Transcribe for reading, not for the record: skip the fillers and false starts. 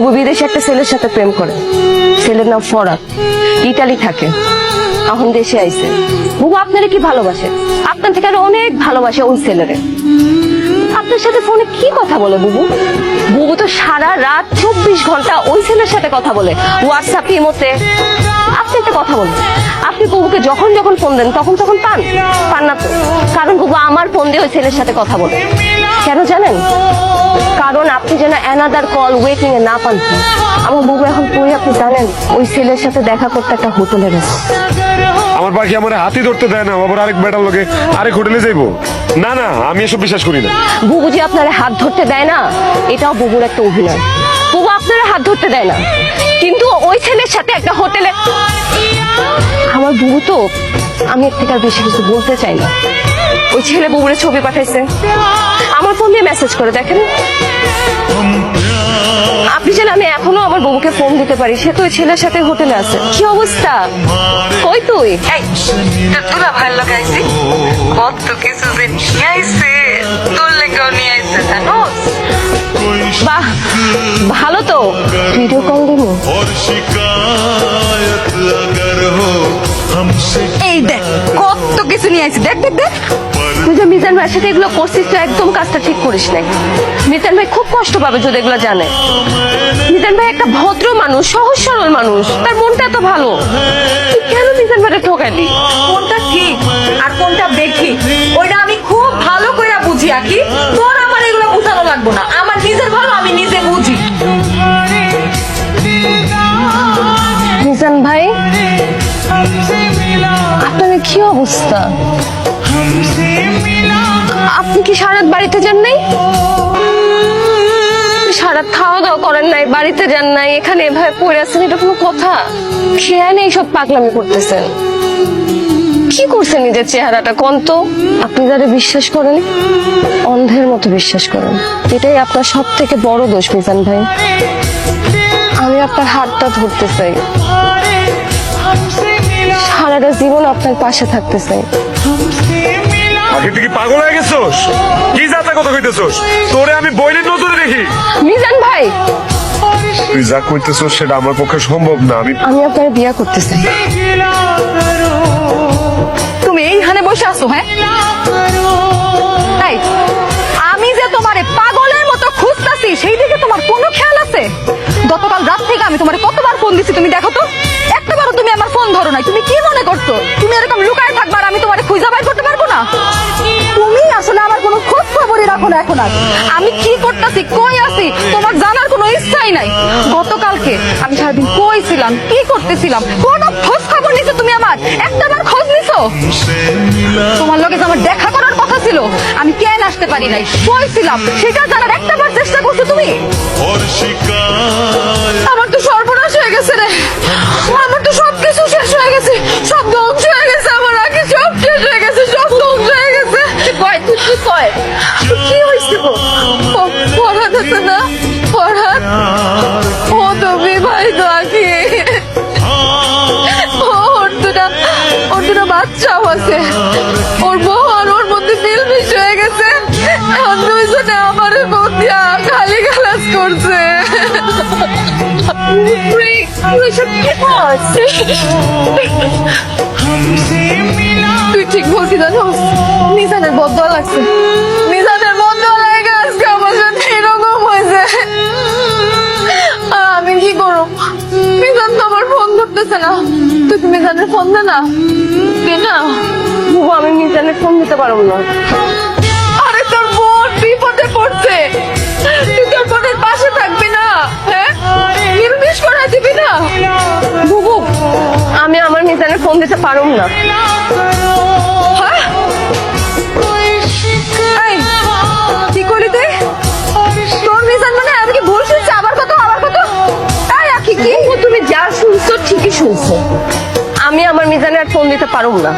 বুবু বিদেশে একটা ছেলের সাথে প্রেম করে। ছেলের নাম ফরাদ, ইটালি থাকে, এখন দেশে আইছে। বুবু আপনারে কি ভালোবাসে, আপনার থেকে আরো অনেক ভালোবাসে ওই ছেলেরে। আপনার সাথে ফোনে কি কথা বলে বুবু? বুবু তো সারা রাত 24 ঘন্টা ওই ছেলের সাথে কথা বলে, হোয়াটসঅ্যাপ, ইমোতে। আপনি একটা কথা বলেন, আপনি বুবুকে যখন যখন ফোন দেন তখন তখন পান না তো? কারণ বুবু আমার ফোন দিয়ে ওই ছেলের সাথে কথা বলে। কেন জানেন? কারণ আপনি যেন অ্যানাদার কল ওয়েটিং এ না পান। আমার বুবু এখন কই আপনি জানেন? ওই ছেলের সাথে দেখা করতে একটা হোটেলে গেছে। আমার পাখি আমার হাতি ধরতে দেয় না, আবার আরেক বেটার লোকে আরেক হোটেলে যাইবো? না না, আমি এসব বিশ্বাস করি না। বুবু যে আপনার হাত ধরতে দেয় না, এটাও বুবুর একটা অভিনয়। বুবু আপনার হাত ধরতে দেয় না, কিন্তু ওই ছেলের সাথে একটা হোটেলে। আমার বুবু তো, আমি এর থেকে আর বেশি কিছু বলতে চাই না। ওই ছেলে বুবুরে ছবি পাঠাইছে, আমার ফোন দিয়ে মেসেজ করে দেখেন। আপনি যেন আমি এখনো আমার বুবুকে ফোন দিতে পারি, সে তো ওই ছেলের সাথে হোটেলে আছে। কি অবস্থা? কই তুই? তোরা ভালো লাগাইছি, কত কিছু যে নিয়ে আইছে, তোর লেগেও নিয়ে আইছে জানোস। বাহ, ভালো তো। ভিডিও কল দিব। এই দেখ কত কিছু নিয়ে আইছে, দেখ দেখ দেখ। তুই যে মিজান ভাইয়ের সাথে এগুলো করছিস, তো একদম কাজটা ঠিক করিস নাই। মিজান ভাই খুব কষ্ট পাবে যদি এগুলো জানে। মিজান ভাই একটা ভদ্র মানুষ, সহজ সরল মানুষ, তার মনটা এত ভালো। তুই কেন মিজান ভাইকে ঠকাইলি? কোনটা ঠিক আর কোনটা বেঠিক ওইটা আমি খুব ভালো করে বুঝি। আকি তোর আমার এগুলো বুঝানো লাগবো না, আমার নিজের ভালো আমি নিজে বুঝি। মিজান ভাই, আপনার কি অবস্থা? আপনি কি সারাত বাড়িতে যান নাই? সারাত খাওয়া দাওয়া করেন নাই, বাড়িতে যান নাই, এখানে এভাবে পড়ে আছেন, এটা কোনো কথা? খেয়াল এইসব পাগলামি করতেছেন। কি করছেন নিজের চেহারাটা কোন তো? আপনি যারা বিশ্বাস করেন, অন্ধের মতো বিশ্বাস করেন। এটাই আপনার সব থেকে বড় দোষ মিজান ভাই। আমি আপনার হাতটা ধরতে চাই, সারাটা জীবন আপনার পাশে থাকতে চাই। আগে তুই কি পাগল হয়ে গেছোস? কি যাতা কথা কইতেছোস? তোরে আমি বইনের নজরে দেখি। মিজান ভাই, তুই যা কইতেছোস সেটা আমার পক্ষে সম্ভব না। আমি আপনার বিয়ে করতে চাই। তুমি এইখানে বসে আছো? হ্যাঁ, তাই আমি যে তোমারে পাগলের মতো খুঁজতাছি সেই দিকে তোমার কোনো খেয়াল আছে? গতকাল রাত থেকে আমি তোমারে কতবার ফোন দিছি, তুমি দেখো তো, একটাবারও তুমি আমার ফোন ধরো নাই। তুমি কি মনে করছো তুমি এরকম লুকায় থাকবা আর আমি তোমারে খুঁজে বাইর করতে পারবো না? তুমি আসলে আমার কোনো খোঁজ খবরই রাখো না এখন। আর আমি কি করতেছি, কই আছি, তোমার জানার কোনো ইচ্ছাই নাই। গতকালকে আমি সারাদিন কই ছিলাম, কি করতেছিলাম, কোনো খোঁজ খবর নিছো তুমি আমার? একটাবার খোঁজ নিছো? তোমার লগে যে আমার দেখা করার কথা ছিল, আমি কেন আসতে পারি নাই, কই ছিলাম, সেটা জানার একটাবার চেষ্টা করছো তুমি? আমার তো সর্বনাশ হয়ে গেছে রে, আমার তো সবকিছু শেষ হয়ে গেছে, সব ধ্বংস হয়ে গেছে, আমার আগে সব শেষ হয়ে গেছে, সব ধ্বংস হয়ে গেছে। কি হয়েছে গো? ফরহাদ আছে না, ফরহাদ, ও তুমি ভাই তো আকি, ওর দুটা বাচ্চাও আছে, ওর বউ আর ওর মধ্যে মিলমিশ হয়ে গেছে। এখন দুইজনে আমার বউ দিয়া খালি গালাজ করছে। তুই ঠিক বলছি জানোস, নিজানের বদয়া লাগছে, নিজানের বদয়া লাগে আজকে আমার সাথে এরকম হয়েছে। আমি কি করব? মিজান তো আমার ফোন ধরতেছে না। তুই মিজানের ফোন দে না, দে না। বুবু, আমি মিজানের ফোন দিতে পারবো না। আরে তোর বোন বিপদে পড়ছে, তুই তোর বোনের পাশে থাকবি না? হ্যাঁ, নির্মিশ করে দিবি না? বুবু, আমি আমার মিজানের ফোন দিতে পারবো না। হ্যাঁ? এই, কি করলি তুই? তোর মিজান মানে আমি কি ভুল শুনছি? আবার কত আবার কত? তাই আকি কি? বুবু, তুমি যা শুনছো ঠিকই শুনছো। আমি আমার মিজানের ফোন দিতে পারবো না।